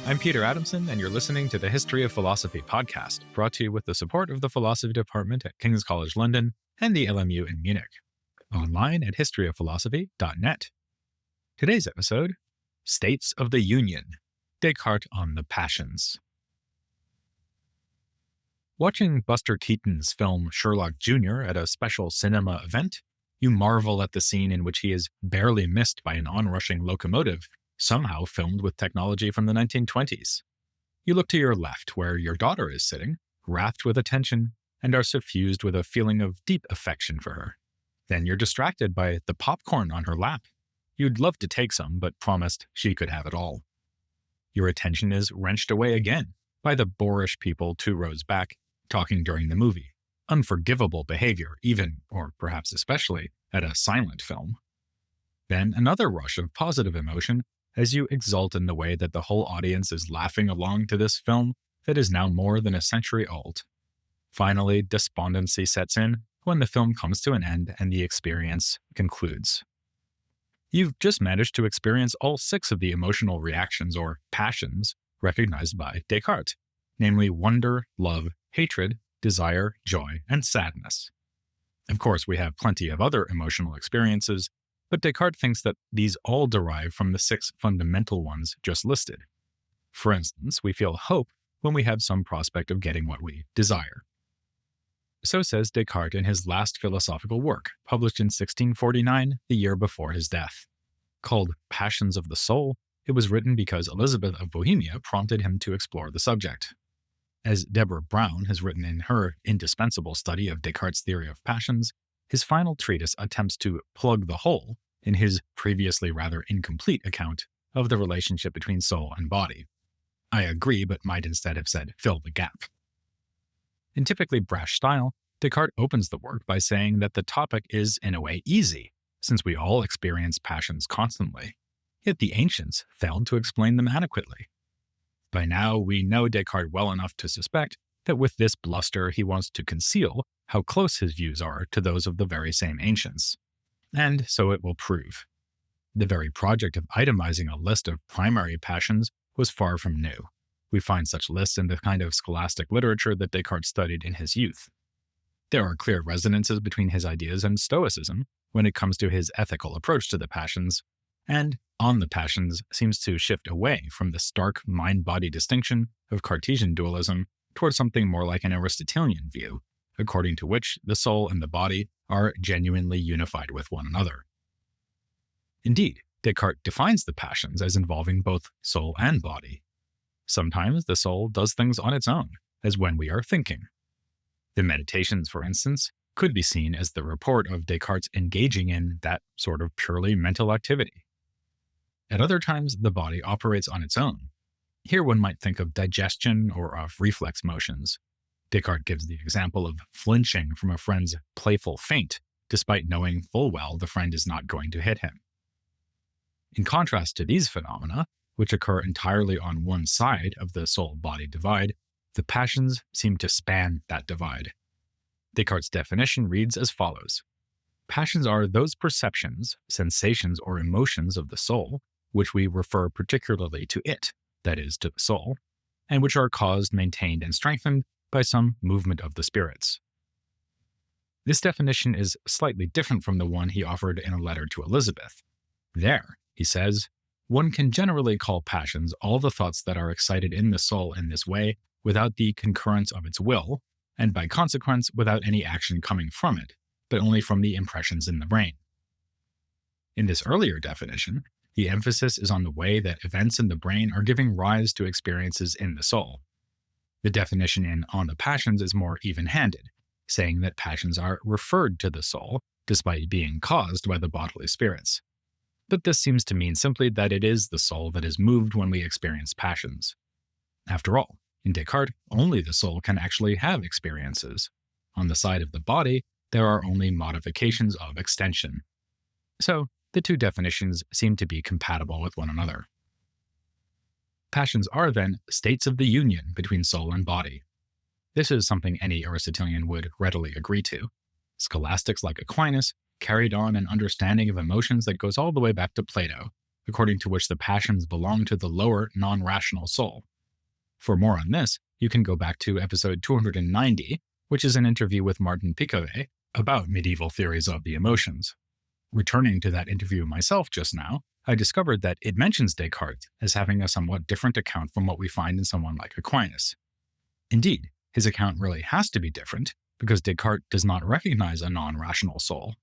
I'm Peter Adamson, and you're listening to the History of Philosophy podcast, brought to you with the support of the Philosophy Department at King's College London and the LMU in Munich. Online at historyofphilosophy.net. Today's episode, States of the Union, Descartes on the Passions. Watching Buster Keaton's film Sherlock Jr. at a special cinema event, you marvel at the scene in which he is barely missed by an onrushing locomotive, somehow filmed with technology from the 1920s. You look to your left, where your daughter is sitting, rapt with attention, and are suffused with a feeling of deep affection for her. Then you're distracted by the popcorn on her lap. You'd love to take some, but promised she could have it all. Your attention is wrenched away again by the boorish people 2 rows back, talking during the movie. Unforgivable behavior, even, or perhaps especially, at a silent film. Then another rush of positive emotion as you exult in the way that the whole audience is laughing along to this film that is now more than a century old. Finally, despondency sets in when the film comes to an end and the experience concludes. You've just managed to experience all 6 of the emotional reactions or passions recognized by Descartes, namely wonder, love, hatred, desire, joy, and sadness. Of course, we have plenty of other emotional experiences, but Descartes thinks that these all derive from the 6 fundamental ones just listed. For instance, we feel hope when we have some prospect of getting what we desire. So says Descartes in his last philosophical work, published in 1649, the year before his death. Called Passions of the Soul, it was written because Elisabeth of Bohemia prompted him to explore the subject. As Deborah Brown has written in her indispensable study of Descartes' theory of passions, his final treatise attempts to plug the hole in his previously rather incomplete account of the relationship between soul and body. I agree, but might instead have said fill the gap. In typically brash style, Descartes opens the work by saying that the topic is, in a way, easy, since we all experience passions constantly. Yet the ancients failed to explain them adequately. By now, we know Descartes well enough to suspect that with this bluster he wants to conceal how close his views are to those of the very same ancients. And so it will prove. The very project of itemizing a list of primary passions was far from new. We find such lists in the kind of scholastic literature that Descartes studied in his youth. There are clear resonances between his ideas and Stoicism when it comes to his ethical approach to the passions, and On the Passions seems to shift away from the stark mind-body distinction of Cartesian dualism towards something more like an Aristotelian view, according to which the soul and the body are genuinely unified with one another. Indeed, Descartes defines the passions as involving both soul and body. Sometimes the soul does things on its own, as when we are thinking. The Meditations, for instance, could be seen as the report of Descartes engaging in that sort of purely mental activity. At other times, the body operates on its own. Here one might think of digestion or of reflex motions. Descartes gives the example of flinching from a friend's playful feint, despite knowing full well the friend is not going to hit him. In contrast to these phenomena, which occur entirely on one side of the soul-body divide, the passions seem to span that divide. Descartes' definition reads as follows: passions are those perceptions, sensations, or emotions of the soul which we refer particularly to it, that is, to the soul, and which are caused, maintained, and strengthened by some movement of the spirits. This definition is slightly different from the one he offered in a letter to Elisabeth. There, he says, one can generally call passions all the thoughts that are excited in the soul in this way without the concurrence of its will, and by consequence without any action coming from it, but only from the impressions in the brain. In this earlier definition, the emphasis is on the way that events in the brain are giving rise to experiences in the soul. The definition in On the Passions is more even-handed, saying that passions are referred to the soul, despite being caused by the bodily spirits. But this seems to mean simply that it is the soul that is moved when we experience passions. After all, in Descartes, only the soul can actually have experiences. On the side of the body, there are only modifications of extension. So, the 2 definitions seem to be compatible with one another. Passions are, then, states of the union between soul and body. This is something any Aristotelian would readily agree to. Scholastics like Aquinas carried on an understanding of emotions that goes all the way back to Plato, according to which the passions belong to the lower, non-rational soul. For more on this, you can go back to episode 290, which is an interview with Martin Picovet about medieval theories of the emotions. Returning to that interview myself just now, I discovered that it mentions Descartes as having a somewhat different account from what we find in someone like Aquinas. Indeed, his account really has to be different because Descartes does not recognize a non-rational soul.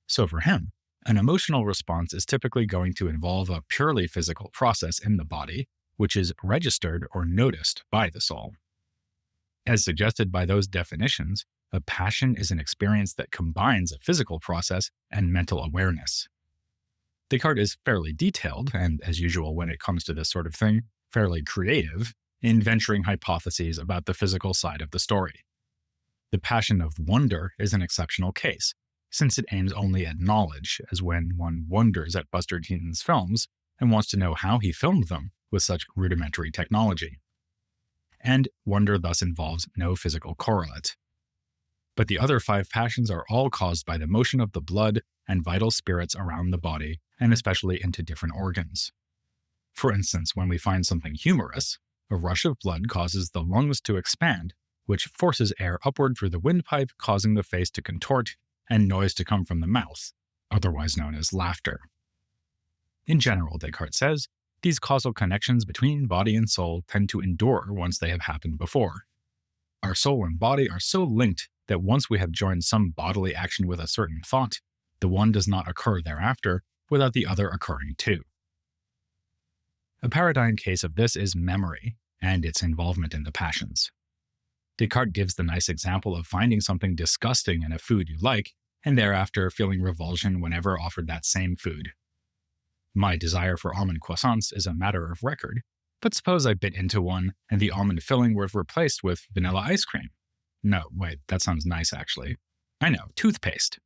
So for him, an emotional response is typically going to involve a purely physical process in the body, which is registered or noticed by the soul. As suggested by those definitions, a passion is an experience that combines a physical process and mental awareness. Descartes is fairly detailed, and as usual when it comes to this sort of thing, fairly creative, in venturing hypotheses about the physical side of the story. The passion of wonder is an exceptional case, since it aims only at knowledge, as when one wonders at Buster Keaton's films and wants to know how he filmed them with such rudimentary technology. And wonder thus involves no physical correlate. But the other 5 passions are all caused by the motion of the blood and vital spirits around the body, and especially into different organs. For instance, when we find something humorous, a rush of blood causes the lungs to expand, which forces air upward through the windpipe, causing the face to contort and noise to come from the mouth, otherwise known as laughter. In general, Descartes says, these causal connections between body and soul tend to endure once they have happened before. Our soul and body are so linked that once we have joined some bodily action with a certain thought, the one does not occur thereafter without the other occurring too. A paradigm case of this is memory and its involvement in the passions. Descartes gives the nice example of finding something disgusting in a food you like and thereafter feeling revulsion whenever offered that same food. My desire for almond croissants is a matter of record, but suppose I bit into one and the almond filling were replaced with vanilla ice cream. No, wait, that sounds nice actually. I know, toothpaste.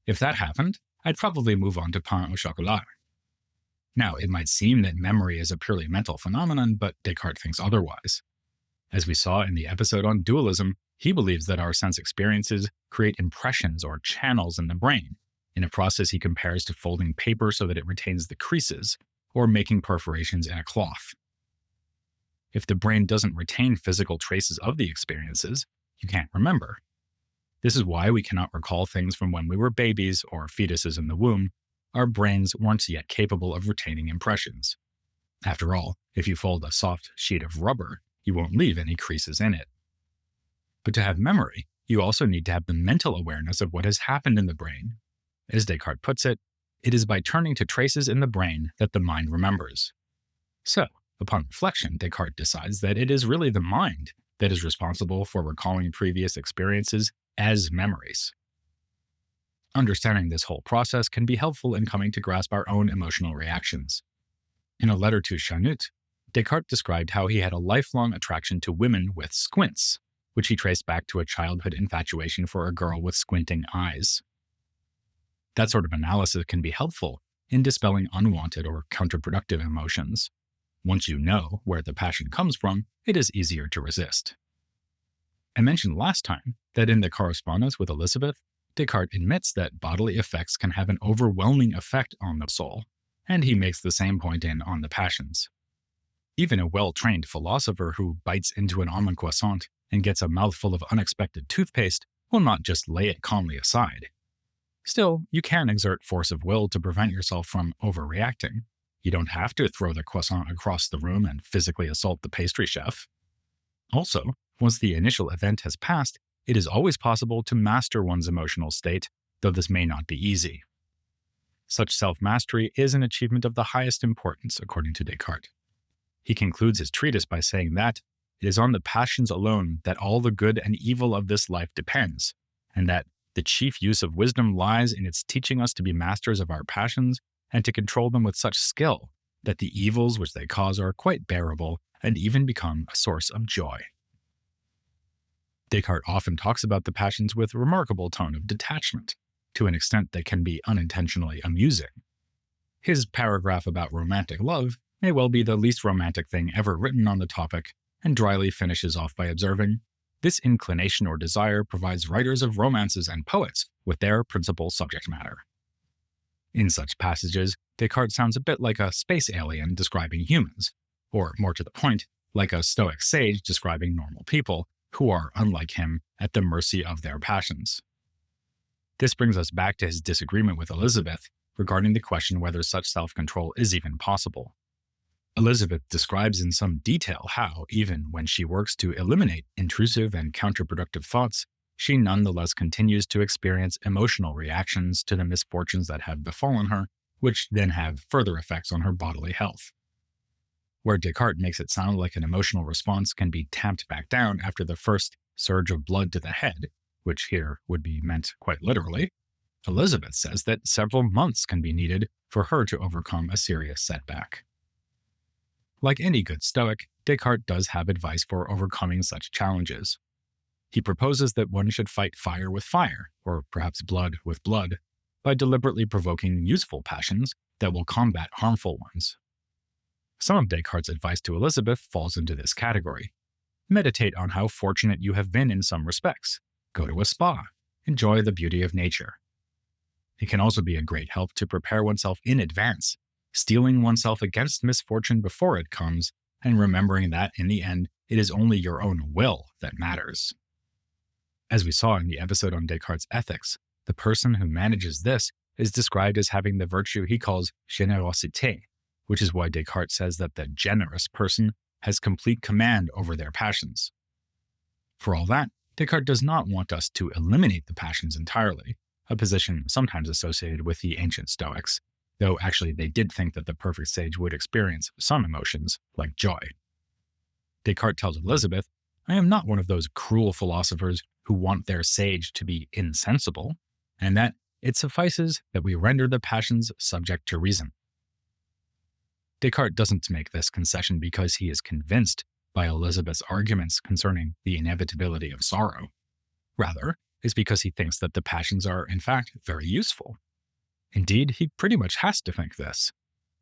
If that happened, I'd probably move on to pain au chocolat. Now, it might seem that memory is a purely mental phenomenon, but Descartes thinks otherwise. As we saw in the episode on dualism, he believes that our sense experiences create impressions or channels in the brain, in a process he compares to folding paper so that it retains the creases, or making perforations in a cloth. If the brain doesn't retain physical traces of the experiences, you can't remember. This is why we cannot recall things from when we were babies or fetuses in the womb. Our brains weren't yet capable of retaining impressions. After all, if you fold a soft sheet of rubber, you won't leave any creases in it. But to have memory, you also need to have the mental awareness of what has happened in the brain. As Descartes puts it, it is by turning to traces in the brain that the mind remembers. So, upon reflection, Descartes decides that it is really the mind that is responsible for recalling previous experiences as memories. Understanding this whole process can be helpful in coming to grasp our own emotional reactions. In a letter to Chanute, Descartes described how he had a lifelong attraction to women with squints, which he traced back to a childhood infatuation for a girl with squinting eyes. That sort of analysis can be helpful in dispelling unwanted or counterproductive emotions. Once you know where the passion comes from, it is easier to resist. I mentioned last time that in the correspondence with Elisabeth, Descartes admits that bodily effects can have an overwhelming effect on the soul, and he makes the same point in On the Passions. Even a well-trained philosopher who bites into an almond croissant and gets a mouthful of unexpected toothpaste will not just lay it calmly aside. Still, you can exert force of will to prevent yourself from overreacting. You don't have to throw the croissant across the room and physically assault the pastry chef. Also, once the initial event has passed, it is always possible to master one's emotional state, though this may not be easy. Such self-mastery is an achievement of the highest importance, according to Descartes. He concludes his treatise by saying that it is on the passions alone that all the good and evil of this life depends, and that the chief use of wisdom lies in its teaching us to be masters of our passions and to control them with such skill that the evils which they cause are quite bearable and even become a source of joy. Descartes often talks about the passions with a remarkable tone of detachment, to an extent that can be unintentionally amusing. His paragraph about romantic love may well be the least romantic thing ever written on the topic, and dryly finishes off by observing, "This inclination or desire provides writers of romances and poets with their principal subject matter." In such passages, Descartes sounds a bit like a space alien describing humans, or more to the point, like a Stoic sage describing normal people who are, unlike him, at the mercy of their passions. This brings us back to his disagreement with Elisabeth regarding the question whether such self-control is even possible. Elisabeth describes in some detail how, even when she works to eliminate intrusive and counterproductive thoughts, she nonetheless continues to experience emotional reactions to the misfortunes that have befallen her, which then have further effects on her bodily health. Where Descartes makes it sound like an emotional response can be tamped back down after the first surge of blood to the head, which here would be meant quite literally, Elisabeth says that several months can be needed for her to overcome a serious setback. Like any good Stoic, Descartes does have advice for overcoming such challenges. He proposes that one should fight fire with fire, or perhaps blood with blood, by deliberately provoking useful passions that will combat harmful ones. Some of Descartes' advice to Elisabeth falls into this category. Meditate on how fortunate you have been in some respects. Go to a spa. Enjoy the beauty of nature. It can also be a great help to prepare oneself in advance, steeling oneself against misfortune before it comes, and remembering that, in the end, it is only your own will that matters. As we saw in the episode on Descartes' ethics, the person who manages this is described as having the virtue he calls générosité, which is why Descartes says that the generous person has complete command over their passions. For all that, Descartes does not want us to eliminate the passions entirely, a position sometimes associated with the ancient Stoics, though actually they did think that the perfect sage would experience some emotions, like joy. Descartes tells Elisabeth, "I am not one of those cruel philosophers who want their sage to be insensible, and that it suffices that we render the passions subject to reason." Descartes doesn't make this concession because he is convinced by Elisabeth's arguments concerning the inevitability of sorrow. Rather, it's because he thinks that the passions are, in fact, very useful. Indeed, he pretty much has to think this.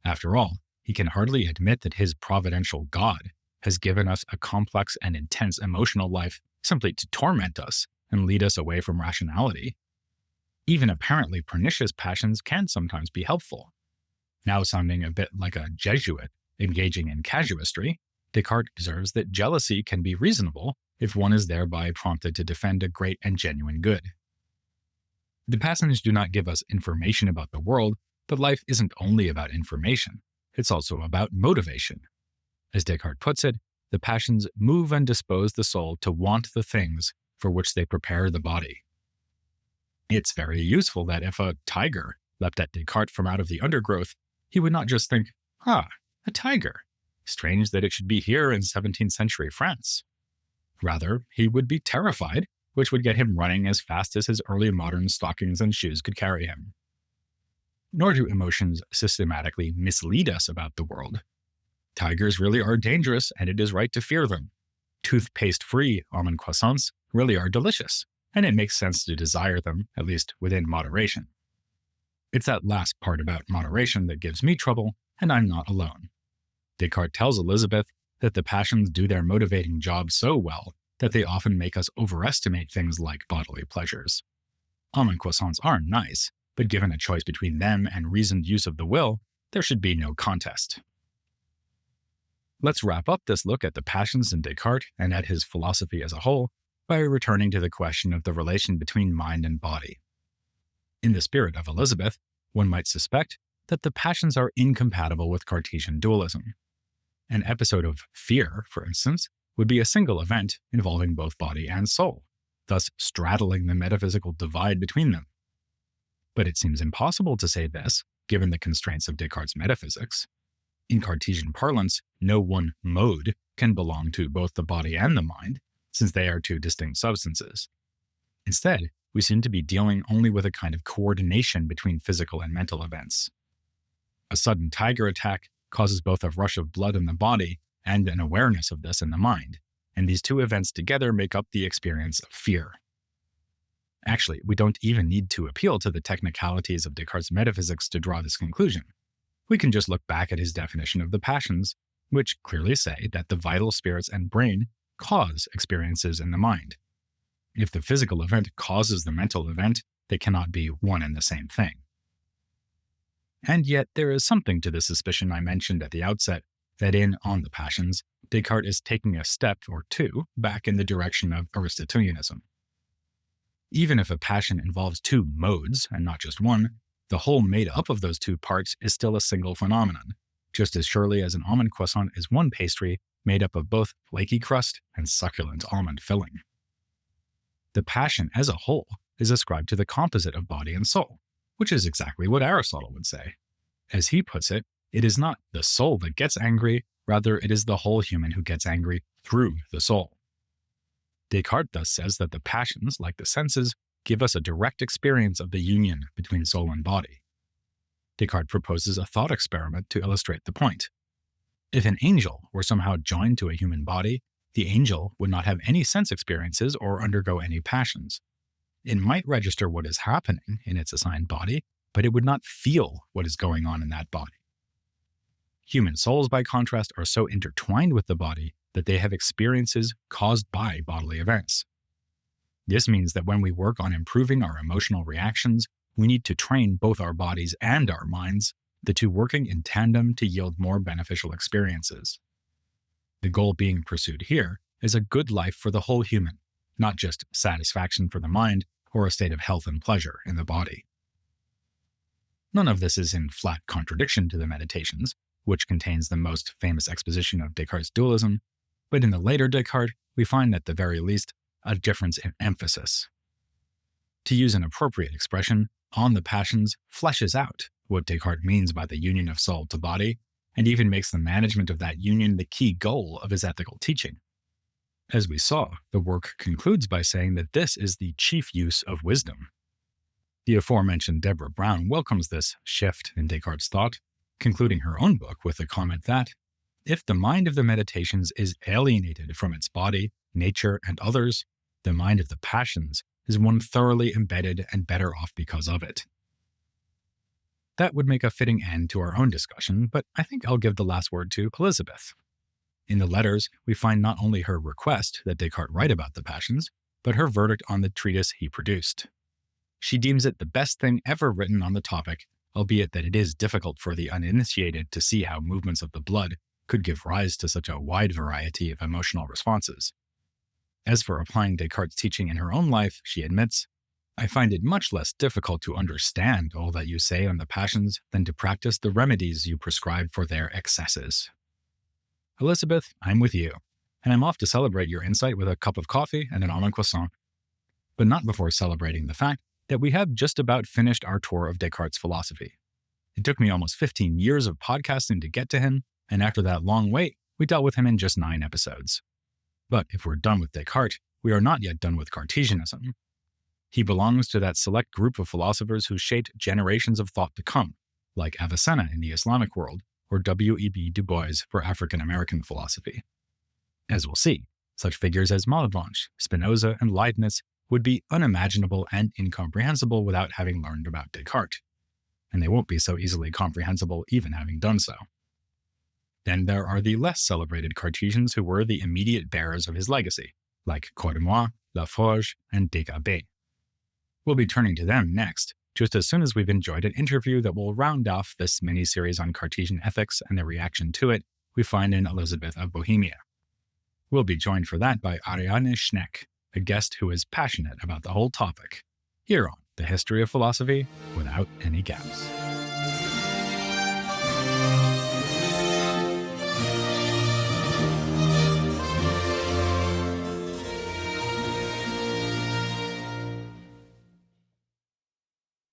After all, he can hardly admit that his providential God has given us a complex and intense emotional life simply to torment us and lead us away from rationality. Even apparently pernicious passions can sometimes be helpful. Now sounding a bit like a Jesuit engaging in casuistry, Descartes observes that jealousy can be reasonable if one is thereby prompted to defend a great and genuine good. The passions do not give us information about the world, but life isn't only about information, it's also about motivation. As Descartes puts it, the passions move and dispose the soul to want the things for which they prepare the body. It's very useful that if a tiger leapt at Descartes from out of the undergrowth, he would not just think, a tiger. Strange that it should be here in 17th century France. Rather, he would be terrified, which would get him running as fast as his early modern stockings and shoes could carry him. Nor do emotions systematically mislead us about the world. Tigers really are dangerous, and it is right to fear them. Toothpaste-free almond croissants really are delicious, and it makes sense to desire them, at least within moderation. It's that last part about moderation that gives me trouble, and I'm not alone. Descartes tells Elisabeth that the passions do their motivating job so well that they often make us overestimate things like bodily pleasures. Almond croissants are nice, but given a choice between them and reasoned use of the will, there should be no contest. Let's wrap up this look at the passions in Descartes and at his philosophy as a whole by returning to the question of the relation between mind and body. In the spirit of Elisabeth, one might suspect that the passions are incompatible with Cartesian dualism. An episode of fear, for instance, would be a single event involving both body and soul, thus straddling the metaphysical divide between them. But it seems impossible to say this, given the constraints of Descartes' metaphysics. In Cartesian parlance, no one mode can belong to both the body and the mind, since they are two distinct substances. Instead, we seem to be dealing only with a kind of coordination between physical and mental events. A sudden tiger attack causes both a rush of blood in the body and an awareness of this in the mind, and these two events together make up the experience of fear. Actually, we don't even need to appeal to the technicalities of Descartes' metaphysics to draw this conclusion. We can just look back at his definition of the passions, which clearly say that the vital spirits and brain cause experiences in the mind. If the physical event causes the mental event, they cannot be one and the same thing. And yet there is something to the suspicion I mentioned at the outset that in On the Passions, Descartes is taking a step or two back in the direction of Aristotelianism. Even if a passion involves two modes and not just one, the whole made up of those two parts is still a single phenomenon, just as surely as an almond croissant is one pastry made up of both flaky crust and succulent almond filling. The passion as a whole is ascribed to the composite of body and soul, which is exactly what Aristotle would say. As he puts it, it is not the soul that gets angry, rather it is the whole human who gets angry through the soul. Descartes thus says that the passions, like the senses, give us a direct experience of the union between soul and body. Descartes proposes a thought experiment to illustrate the point. If an angel were somehow joined to a human body, the angel would not have any sense experiences or undergo any passions. It might register what is happening in its assigned body, but it would not feel what is going on in that body. Human souls, by contrast, are so intertwined with the body that they have experiences caused by bodily events. This means that when we work on improving our emotional reactions, we need to train both our bodies and our minds, the two working in tandem to yield more beneficial experiences. The goal being pursued here is a good life for the whole human, not just satisfaction for the mind or a state of health and pleasure in the body. None of this is in flat contradiction to the Meditations, which contains the most famous exposition of Descartes' dualism, but in the later Descartes, we find at the very least a difference in emphasis. To use an appropriate expression, On the Passions fleshes out what Descartes means by the union of soul to body, and even makes the management of that union the key goal of his ethical teaching. As we saw, the work concludes by saying that this is the chief use of wisdom. The aforementioned Deborah Brown welcomes this shift in Descartes' thought, concluding her own book with the comment that, if the mind of the Meditations is alienated from its body, nature, and others, the mind of the passions is one thoroughly embedded and better off because of it. That would make a fitting end to our own discussion, but I think I'll give the last word to Elisabeth. In the letters, we find not only her request that Descartes write about the passions, but her verdict on the treatise he produced. She deems it the best thing ever written on the topic, albeit that it is difficult for the uninitiated to see how movements of the blood could give rise to such a wide variety of emotional responses. As for applying Descartes' teaching in her own life, she admits, I find it much less difficult to understand all that you say on the passions than to practice the remedies you prescribe for their excesses. Elisabeth, I'm with you, and I'm off to celebrate your insight with a cup of coffee and an almond croissant. But not before celebrating the fact that we have just about finished our tour of Descartes' philosophy. It took me almost 15 years of podcasting to get to him, and after that long wait, we dealt with him in just 9 episodes. But if we're done with Descartes, we are not yet done with Cartesianism. He belongs to that select group of philosophers who shaped generations of thought to come, like Avicenna in the Islamic world, or W.E.B. Du Bois for African American philosophy. As we'll see, such figures as Malebranche, Spinoza, and Leibniz would be unimaginable and incomprehensible without having learned about Descartes, and they won't be so easily comprehensible even having done so. Then there are the less celebrated Cartesians who were the immediate bearers of his legacy, like Cordemois, Laforgue, and Descartes. We'll be turning to them next, just as soon as we've enjoyed an interview that will round off this mini-series on Cartesian ethics and the reaction to it we find in Elisabeth of Bohemia. We'll be joined for that by Ariane Schneck, a guest who is passionate about the whole topic, here on The History of Philosophy Without Any Gaps.